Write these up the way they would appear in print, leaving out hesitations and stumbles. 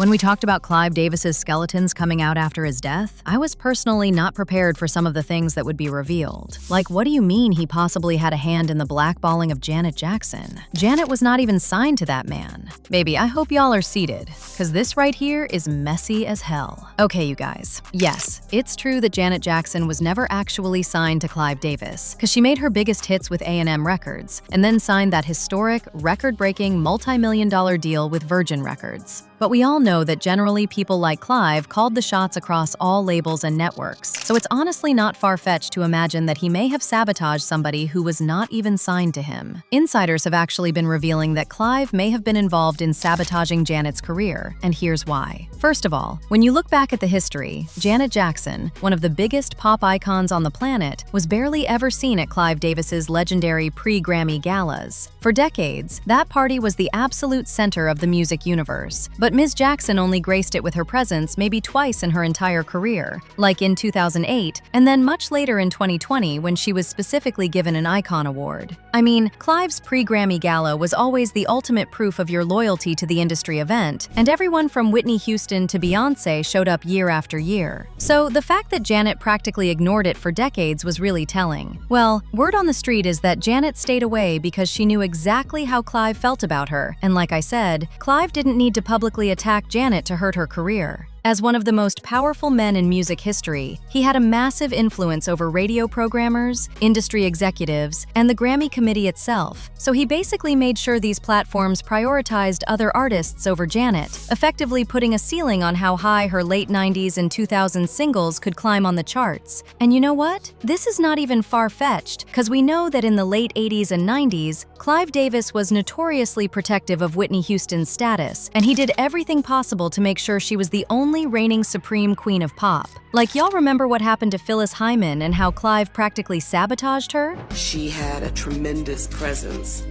When we talked about Clive Davis's skeletons coming out after his death, I was personally not prepared for some of the things that would be revealed. Like, what do you mean he possibly had a hand in the blackballing of Janet Jackson? Janet was not even signed to that man. Baby, I hope y'all are seated, because this right here is messy as hell. Okay, you guys. Yes, it's true that Janet Jackson was never actually signed to Clive Davis, because she made her biggest hits with A&M Records, and then signed that historic, record-breaking, multi-million-dollar deal with Virgin Records. But we all know that generally people like Clive called the shots across all labels and networks, so it's honestly not far-fetched to imagine that he may have sabotaged somebody who was not even signed to him. Insiders have actually been revealing that Clive may have been involved in sabotaging Janet's career, and here's why. First of all, when you look back at the history, Janet Jackson, one of the biggest pop icons on the planet, was barely ever seen at Clive Davis's legendary pre-Grammy galas. For decades, that party was the absolute center of the music universe, but Ms. Jackson only graced it with her presence maybe twice in her entire career, like in 2008, and then much later in 2020 when she was specifically given an Icon Award. I mean, Clive's pre-Grammy gala was always the ultimate proof of your loyalty to the industry event, and everyone from Whitney Houston to Beyoncé showed up year after year. So the fact that Janet practically ignored it for decades was really telling. Well, word on the street is that Janet stayed away because she knew exactly how Clive felt about her, and like I said, Clive didn't need to publicly attack Janet to hurt her career. As one of the most powerful men in music history, he had a massive influence over radio programmers, industry executives, and the Grammy committee itself, so he basically made sure these platforms prioritized other artists over Janet, effectively putting a ceiling on how high her late 90s and 2000s singles could climb on the charts. And you know what? This is not even far-fetched, because we know that in the late 80s and 90s, Clive Davis was notoriously protective of Whitney Houston's status, and he did everything possible to make sure she was the only reigning supreme queen of pop. Like, y'all remember what happened to Phyllis Hyman and how Clive practically sabotaged her? She had a tremendous presence.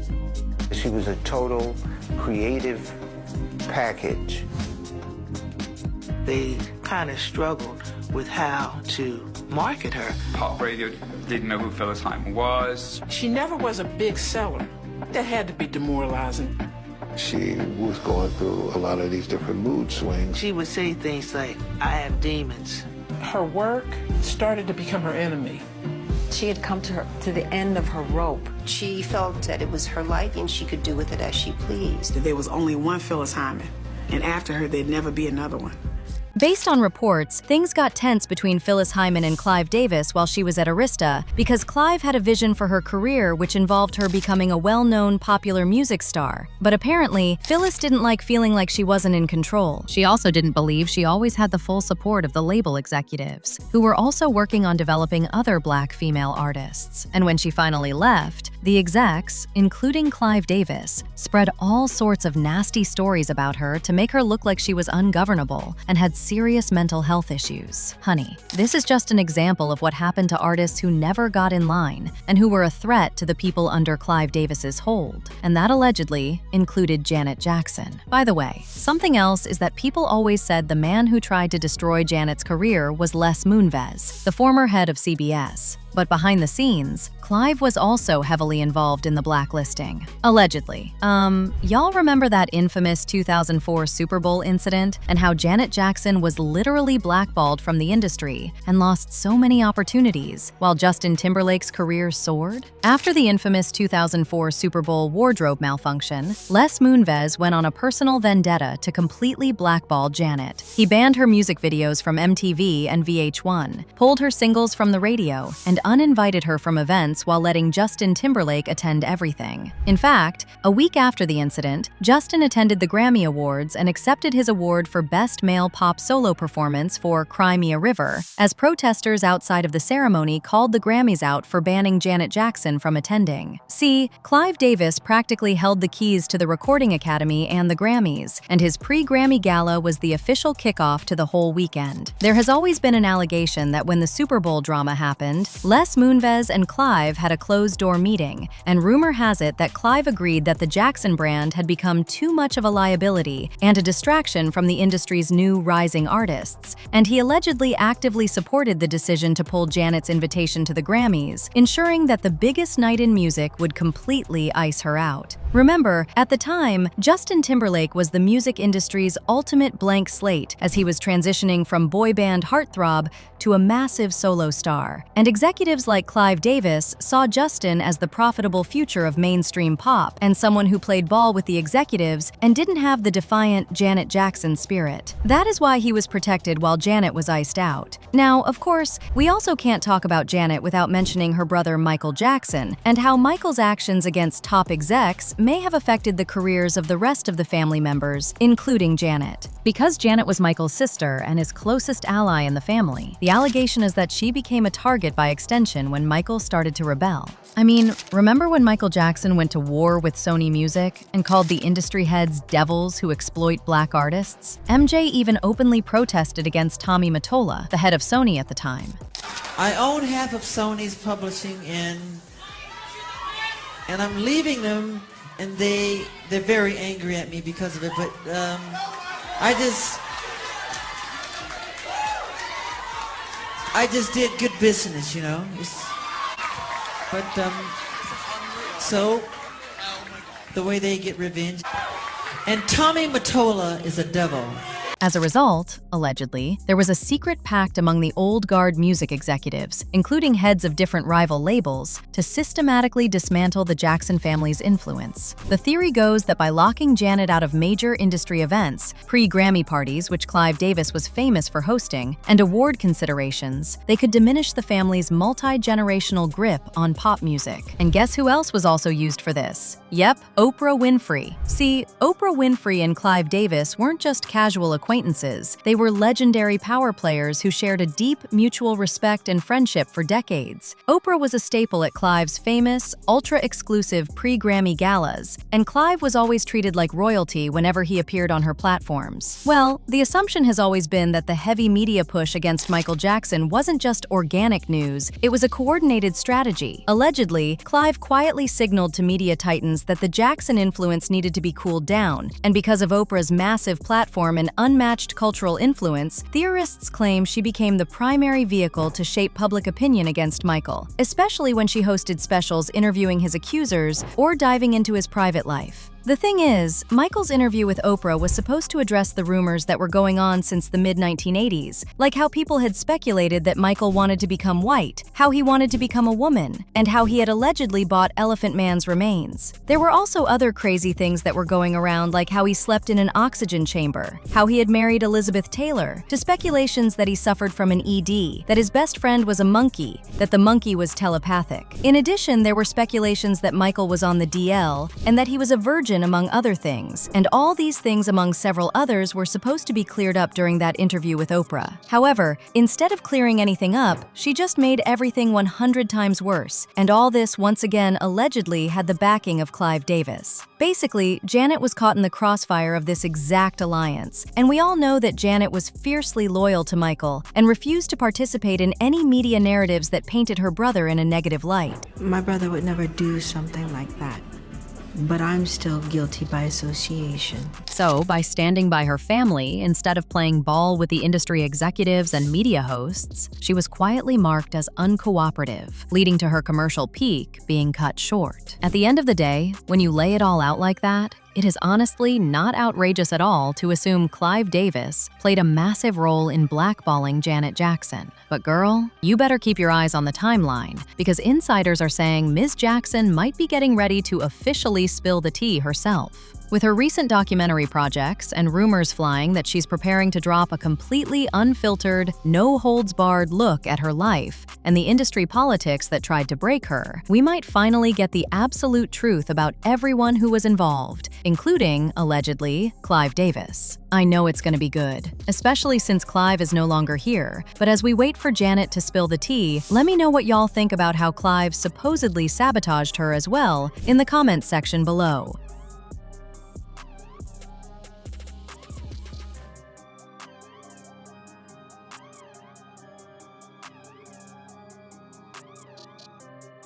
She was a total creative package. They kind of struggled with how to market her. Pop radio didn't know who Phyllis Hyman was. She never was a big seller. That had to be demoralizing. She was going through a lot of these different mood swings. She would say things like, I have demons. Her work started to become her enemy. She had come to the end of her rope. She felt that it was her life and she could do with it as she pleased. There was only one Phyllis Hyman, and after her, there'd never be another one. Based on reports, things got tense between Phyllis Hyman and Clive Davis while she was at Arista because Clive had a vision for her career which involved her becoming a well-known popular music star. But apparently, Phyllis didn't like feeling like she wasn't in control. She also didn't believe she always had the full support of the label executives, who were also working on developing other Black female artists. And when she finally left, the execs, including Clive Davis, spread all sorts of nasty stories about her to make her look like she was ungovernable and had serious mental health issues. Honey, this is just an example of what happened to artists who never got in line and who were a threat to the people under Clive Davis's hold. And that allegedly included Janet Jackson. By the way, something else is that people always said the man who tried to destroy Janet's career was Les Moonves, the former head of CBS. But behind the scenes, Clive was also heavily involved in the blacklisting. Allegedly. Y'all remember that infamous 2004 Super Bowl incident and how Janet Jackson was literally blackballed from the industry and lost so many opportunities while Justin Timberlake's career soared? After the infamous 2004 Super Bowl wardrobe malfunction, Les Moonves went on a personal vendetta to completely blackball Janet. He banned her music videos from MTV and VH1, pulled her singles from the radio, and uninvited her from events while letting Justin Timberlake attend everything. In fact, a week after the incident, Justin attended the Grammy Awards and accepted his award for Best Male Pop Solo Performance for Cry Me a River, as protesters outside of the ceremony called the Grammys out for banning Janet Jackson from attending. See, Clive Davis practically held the keys to the Recording Academy and the Grammys, and his pre-Grammy gala was the official kickoff to the whole weekend. There has always been an allegation that when the Super Bowl drama happened, Les Moonves and Clive had a closed-door meeting, and rumor has it that Clive agreed that the Jackson brand had become too much of a liability and a distraction from the industry's new rising artists, and he allegedly actively supported the decision to pull Janet's invitation to the Grammys, ensuring that the biggest night in music would completely ice her out. Remember, at the time, Justin Timberlake was the music industry's ultimate blank slate as he was transitioning from boy band heartthrob to a massive solo star. And executives like Clive Davis saw Justin as the profitable future of mainstream pop and someone who played ball with the executives and didn't have the defiant Janet Jackson spirit. That is why he was protected while Janet was iced out. Now, of course, we also can't talk about Janet without mentioning her brother Michael Jackson and how Michael's actions against top execs may have affected the careers of the rest of the family members, including Janet. Because Janet was Michael's sister and his closest ally in the family, the allegation is that she became a target by extension when Michael started to rebel. I mean, remember when Michael Jackson went to war with Sony Music and called the industry heads devils who exploit black artists? MJ even openly protested against Tommy Mottola, the head of Sony at the time. I own half of Sony's publishing and I'm leaving them, and they're very angry at me because of it, but I just did good business, you know. So the way they get revenge. And Tommy Mottola is a devil. As a result, allegedly, there was a secret pact among the old guard music executives, including heads of different rival labels, to systematically dismantle the Jackson family's influence. The theory goes that by locking Janet out of major industry events, pre-Grammy parties, which Clive Davis was famous for hosting, and award considerations, they could diminish the family's multi-generational grip on pop music. And guess who else was also used for this? Yep, Oprah Winfrey. See, Oprah Winfrey and Clive Davis weren't just casual acquaintances. They were legendary power players who shared a deep mutual respect and friendship for decades. Oprah was a staple at Clive's famous, ultra-exclusive pre-Grammy galas, and Clive was always treated like royalty whenever he appeared on her platforms. Well, the assumption has always been that the heavy media push against Michael Jackson wasn't just organic news, it was a coordinated strategy. Allegedly, Clive quietly signaled to media titans that the Jackson influence needed to be cooled down, and because of Oprah's massive platform and unmatched cultural influence, theorists claim she became the primary vehicle to shape public opinion against Michael, especially when she hosted specials interviewing his accusers or diving into his private life. The thing is, Michael's interview with Oprah was supposed to address the rumors that were going on since the mid-1980s, like how people had speculated that Michael wanted to become white, how he wanted to become a woman, and how he had allegedly bought Elephant Man's remains. There were also other crazy things that were going around, like how he slept in an oxygen chamber, how he had married Elizabeth Taylor, to speculations that he suffered from an ED, that his best friend was a monkey, that the monkey was telepathic. In addition, there were speculations that Michael was on the DL and that he was a virgin, among other things, and all these things among several others were supposed to be cleared up during that interview with Oprah. However, instead of clearing anything up, she just made everything 100 times worse, and all this once again allegedly had the backing of Clive Davis. Basically, Janet was caught in the crossfire of this exact alliance, and we all know that Janet was fiercely loyal to Michael and refused to participate in any media narratives that painted her brother in a negative light. My brother would never do something like that. But I'm still guilty by association. So, by standing by her family instead of playing ball with the industry executives and media hosts, she was quietly marked as uncooperative, leading to her commercial peak being cut short. At the end of the day, when you lay it all out like that, it is honestly not outrageous at all to assume Clive Davis played a massive role in blackballing Janet Jackson. But girl, you better keep your eyes on the timeline, because insiders are saying Ms. Jackson might be getting ready to officially spill the tea herself. With her recent documentary projects and rumors flying that she's preparing to drop a completely unfiltered, no-holds-barred look at her life and the industry politics that tried to break her, we might finally get the absolute truth about everyone who was involved, including, allegedly, Clive Davis. I know it's going to be good, especially since Clive is no longer here, but as we wait for Janet to spill the tea, let me know what y'all think about how Clive supposedly sabotaged her as well in the comments section below.